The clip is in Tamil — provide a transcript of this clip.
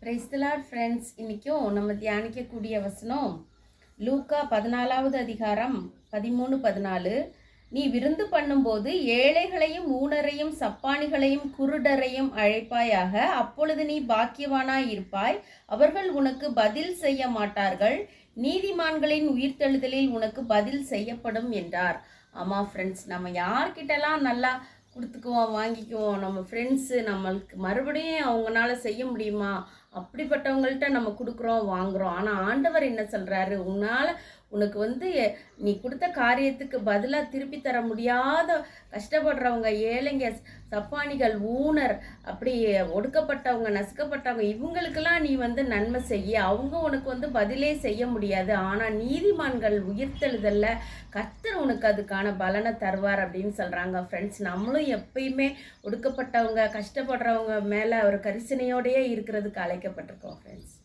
Praise the Lord friends. இன்றைக்கும் நம்ம தியானிக்கக்கூடிய வசனம் லூக்கா 14வது அதிகாரம் 13-14. நீ விருந்து பண்ணும்போது ஏழைகளையும் ஊனரையும் சப்பானிகளையும் குருடரையும் அழைப்பாயாக, அப்பொழுது நீ பாக்கியவானாய் இருப்பாய், அவர்கள் உனக்கு பதில் செய்ய மாட்டார்கள், நீதிமான்களின் உயிர்த்தெழுதலில் உனக்கு பதில் செய்யப்படும் என்றார். ஆமாம் ஃப்ரெண்ட்ஸ், நம்ம யார்கிட்டலாம் நல்லா கொடுத்துக்குவோம், வாங்கிக்குவோம். நம்ம ஃப்ரெண்ட்ஸு நம்மளுக்கு மறுபடியும் அவங்களால செய்ய முடியுமா, அப்படிப்பட்டவங்கள்ட்ட நம்ம கொடுக்குறோம், வாங்குகிறோம். ஆனால் ஆண்டவர் என்ன சொல்கிறாரு, உனக்கு நீ கொடுத்த காரியத்துக்கு பதிலாக திருப்பி தர முடியாத கஷ்டப்படுறவங்க, ஏழைங்க, சப்பானிகள், ஊனர், அப்படி ஒடுக்கப்பட்டவங்க, நசுக்கப்பட்டவங்க, இவங்களுக்கெல்லாம் நீ நன்மை செய்ய, அவங்க உனக்கு பதிலே செய்ய முடியாது. ஆனால் நீதிமான்கள் உயிர்த்தெழுதல்ல கர்த்தர் உனக்கு அதுக்கான பலனை தருவார் அப்படின்னு சொல்கிறாங்க. ஃப்ரெண்ட்ஸ், நம்மளும் எப்பயுமே ஒடுக்கப்பட்டவங்க, கஷ்டப்படுறவங்க மேலே ஒரு கரிசனையோடையே இருக்கிறதுக்கு அழைக்கப்பட்டிருக்கோம் ஃப்ரெண்ட்ஸ்.